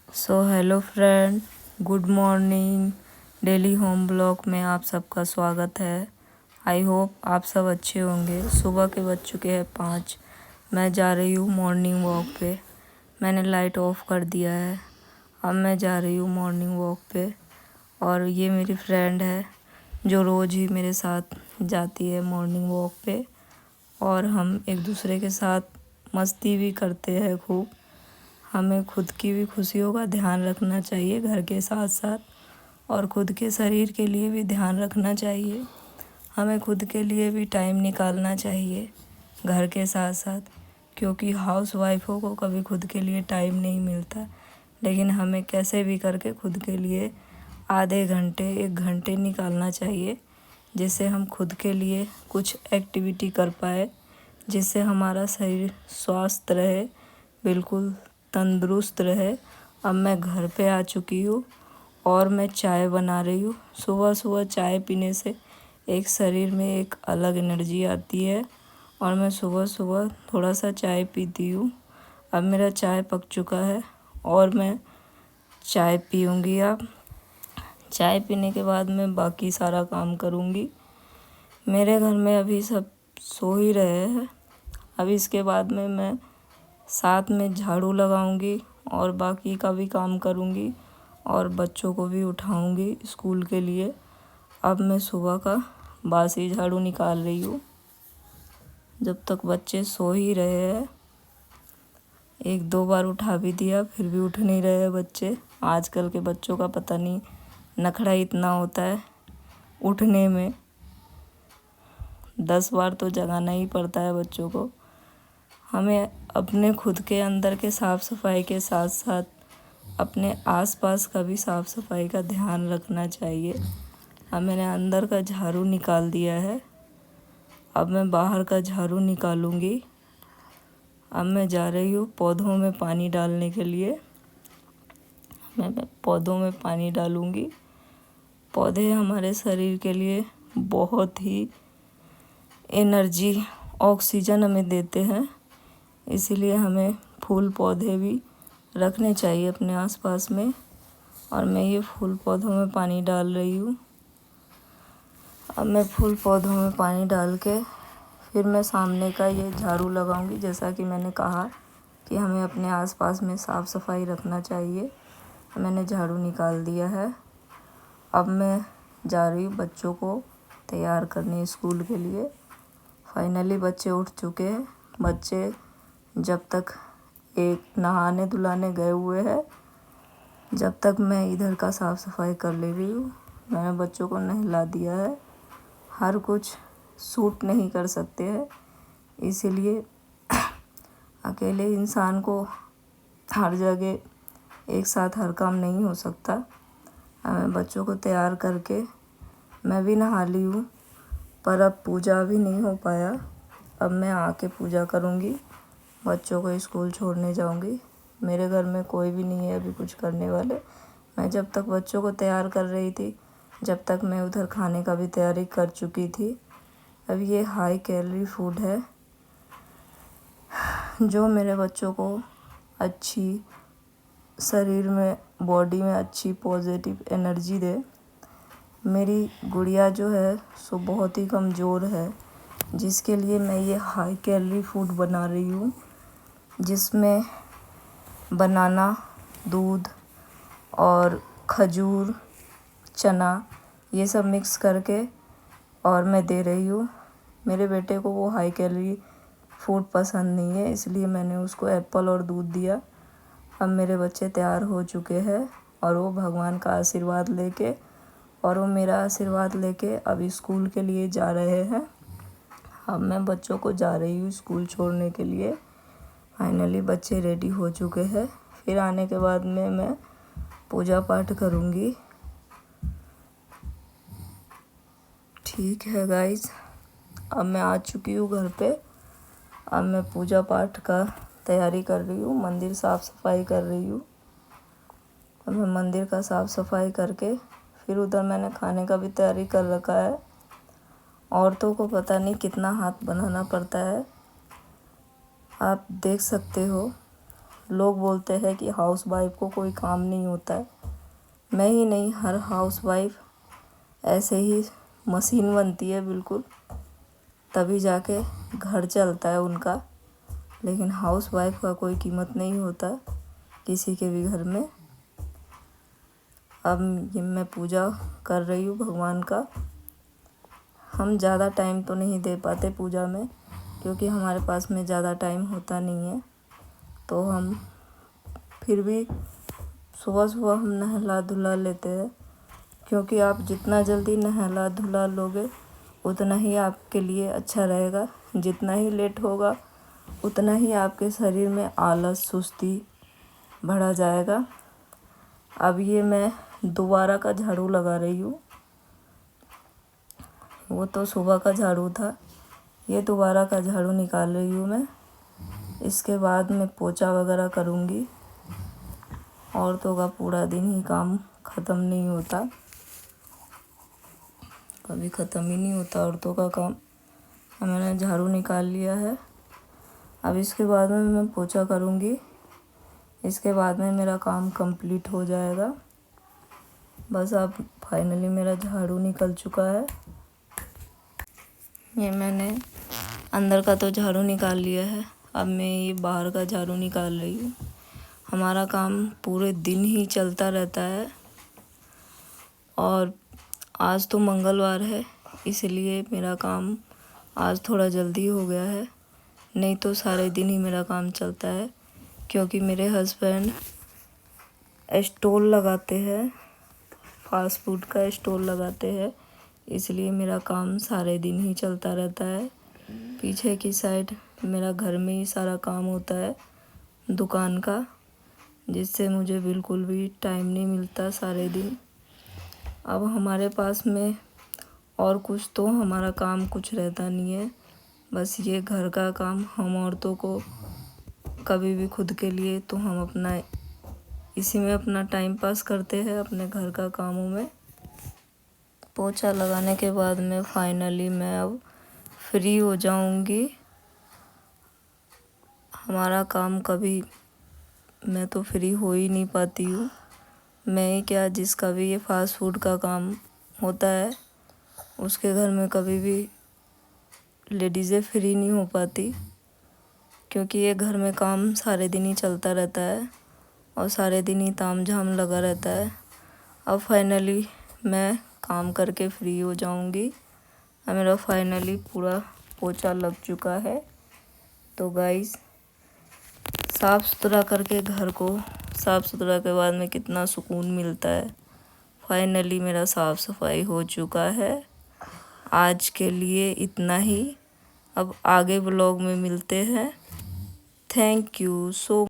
So hello friend, good morning. Daily home blog में आप सबका स्वागत है। आई होप आप सब अच्छे होंगे। सुबह के बज चुके हैं 5। मैं जा रही हूँ मॉर्निंग वॉक पे। मैंने लाइट ऑफ कर दिया है। अब मैं जा रही हूँ मॉर्निंग वॉक पे। और ये मेरी फ्रेंड है जो रोज़ ही मेरे साथ जाती है मॉर्निंग वॉक पे। और हम एक दूसरे के साथ मस्ती भी करते हैं खूब। हमें खुद की भी खुशियों का ध्यान रखना चाहिए घर के साथ साथ, और खुद के शरीर के लिए भी ध्यान रखना चाहिए। हमें खुद के लिए भी टाइम निकालना चाहिए घर के साथ साथ, क्योंकि हाउस वाइफों को कभी खुद के लिए टाइम नहीं मिलता। लेकिन हमें कैसे भी करके खुद के लिए आधे घंटे 1 घंटे निकालना चाहिए, जिससे हम खुद के लिए कुछ एक्टिविटी कर पाए, जिससे हमारा शरीर स्वस्थ रहे, बिल्कुल तंदुरुस्त रहे। अब मैं घर पे आ चुकी हूँ और मैं चाय बना रही हूँ। सुबह सुबह चाय पीने से एक शरीर में एक अलग एनर्जी आती है, और मैं सुबह सुबह थोड़ा सा चाय पीती हूँ। अब मेरा चाय पक चुका है और मैं चाय पीऊँगी। अब चाय पीने के बाद मैं बाकी सारा काम करूँगी। मेरे घर में अभी सब सो ही रहे हैं। अब इसके बाद में मैं साथ में झाड़ू लगाऊंगी और बाकी का भी काम करूंगी, और बच्चों को भी उठाऊंगी स्कूल के लिए। अब मैं सुबह का बासी झाड़ू निकाल रही हूँ, जब तक बच्चे सो ही रहे हैं। 1-2 बार उठा भी दिया, फिर भी उठ नहीं रहे बच्चे। आजकल के बच्चों का पता नहीं नखरा इतना होता है उठने में। 10 बार तो जगाना ही पड़ता है बच्चों को। हमें अपने खुद के अंदर के साफ़ सफाई के साथ साथ अपने आसपास का भी साफ़ सफाई का ध्यान रखना चाहिए। अब मैंने अंदर का झाड़ू निकाल दिया है। अब मैं बाहर का झाड़ू निकालूंगी। अब मैं जा रही हूँ पौधों में पानी डालने के लिए। मैं पौधों में पानी डालूंगी। पौधे हमारे शरीर के लिए बहुत ही एनर्जी, ऑक्सीजन हमें देते हैं। इसीलिए हमें फूल पौधे भी रखने चाहिए अपने आसपास में। और मैं ये फूल पौधों में पानी डाल रही हूँ। अब मैं फूल पौधों में पानी डाल के फिर मैं सामने का ये झाड़ू लगाऊंगी। जैसा कि मैंने कहा कि हमें अपने आसपास में साफ़ सफाई रखना चाहिए। मैंने झाड़ू निकाल दिया है। अब मैं जा रही हूँ बच्चों को तैयार करने स्कूल के लिए। फाइनली बच्चे उठ चुके हैं। बच्चे जब तक एक नहाने धुलाने गए हुए हैं, जब तक मैं इधर का साफ़ सफाई कर ले रही हूँ। मैंने बच्चों को नहला दिया है। हर कुछ सूट नहीं कर सकते हैं, इसीलिए अकेले इंसान को हर जगह एक साथ हर काम नहीं हो सकता। मैं बच्चों को तैयार करके मैं भी नहा ली हूँ, पर अब पूजा भी नहीं हो पाया। अब मैं आके पूजा करूँगी, बच्चों को स्कूल छोड़ने जाऊंगी। मेरे घर में कोई भी नहीं है अभी कुछ करने वाले। मैं जब तक बच्चों को तैयार कर रही थी, जब तक मैं उधर खाने का भी तैयारी कर चुकी थी। अब ये हाई कैलोरी फूड है जो मेरे बच्चों को अच्छी शरीर में, बॉडी में अच्छी पॉजिटिव एनर्जी दे। मेरी गुड़िया जो है सो बहुत ही कमज़ोर है, जिसके लिए मैं ये हाई कैलोरी फूड बना रही हूँ, जिसमें बनाना, दूध और खजूर, चना, ये सब मिक्स करके और मैं दे रही हूँ। मेरे बेटे को वो हाई कैलोरी फूड पसंद नहीं है, इसलिए मैंने उसको एप्पल और दूध दिया। अब मेरे बच्चे तैयार हो चुके हैं और वो भगवान का आशीर्वाद लेके, और वो मेरा आशीर्वाद लेके अब स्कूल के लिए जा रहे हैं। अब मैं बच्चों को जा रही हूँ स्कूल छोड़ने के लिए। फाइनली बच्चे रेडी हो चुके हैं। फिर आने के बाद में मैं पूजा पाठ करूँगी। ठीक है गाइज, अब मैं आ चुकी हूँ घर पे। अब मैं पूजा पाठ का तैयारी कर रही हूँ, मंदिर साफ़ सफाई कर रही हूँ। अब मैं मंदिर का साफ़ सफाई करके फिर उधर मैंने खाने का भी तैयारी कर रखा है। औरतों को पता नहीं कितना हाथ बनाना पड़ता है, आप देख सकते हो। लोग बोलते हैं कि हाउस वाइफ को कोई काम नहीं होता है। मैं ही नहीं, हर हाउस वाइफ ऐसे ही मशीन बनती है बिल्कुल, तभी जाके घर चलता है उनका। लेकिन हाउस वाइफ का कोई कीमत नहीं होता किसी के भी घर में। अब ये मैं पूजा कर रही हूँ भगवान का। हम ज़्यादा टाइम तो नहीं दे पाते पूजा में, क्योंकि हमारे पास में ज़्यादा टाइम होता नहीं है। तो हम फिर भी सुबह सुबह हम नहला धुला लेते हैं, क्योंकि आप जितना जल्दी नहला धुला लोगे उतना ही आपके लिए अच्छा रहेगा। जितना ही लेट होगा उतना ही आपके शरीर में आलस सुस्ती बढ़ा जाएगा। अब ये मैं दोबारा का झाड़ू लगा रही हूँ। वो तो सुबह का झाड़ू था, ये दोबारा का झाड़ू निकाल रही हूँ मैं। इसके बाद मैं पोछा वगैरह करूँगी। औरतों का पूरा दिन ही काम ख़त्म नहीं होता, कभी ख़त्म ही नहीं होता औरतों का काम। अब मैंने झाड़ू निकाल लिया है। अब इसके बाद में मैं पोछा करूँगी। इसके बाद में मेरा काम कंप्लीट हो जाएगा। बस अब फाइनली मेरा झाड़ू निकल चुका है। ये मैंने अंदर का तो झाड़ू निकाल लिया है। अब मैं ये बाहर का झाड़ू निकाल रही हूँ। हमारा काम पूरे दिन ही चलता रहता है, और आज तो मंगलवार है इसलिए मेरा काम आज थोड़ा जल्दी हो गया है। नहीं तो सारे दिन ही मेरा काम चलता है, क्योंकि मेरे हस्बैंड स्टॉल लगाते हैं, फास्ट फूड का स्टॉल लगाते हैं, इसलिए मेरा काम सारे दिन ही चलता रहता है। पीछे की साइड मेरा घर में ही सारा काम होता है दुकान का, जिससे मुझे बिल्कुल भी टाइम नहीं मिलता सारे दिन। अब हमारे पास में और कुछ तो हमारा काम कुछ रहता नहीं है, बस ये घर का काम। हम औरतों को कभी भी खुद के लिए तो हम अपना इसी में अपना टाइम पास करते हैं, अपने घर का कामों में। पोछा लगाने के बाद में फाइनली मैं अब फ्री हो जाऊंगी। हमारा काम कभी मैं तो फ्री हो ही नहीं पाती हूँ। मैं ही क्या, जिसका भी ये फास्ट फूड का काम होता है उसके घर में कभी भी लेडीज़ें फ्री नहीं हो पाती, क्योंकि ये घर में काम सारे दिन ही चलता रहता है और सारे दिन ही ताम झाम लगा रहता है। अब फाइनली मैं काम करके फ्री हो जाऊंगी। अब मेरा फाइनली पूरा पोछा लग चुका है। तो गाइस, साफ़ सुथरा करके घर को साफ़ सुथरा के बाद में कितना सुकून मिलता है। फाइनली मेरा साफ़ सफाई हो चुका है। आज के लिए इतना ही। अब आगे ब्लॉग में मिलते हैं। Thank you so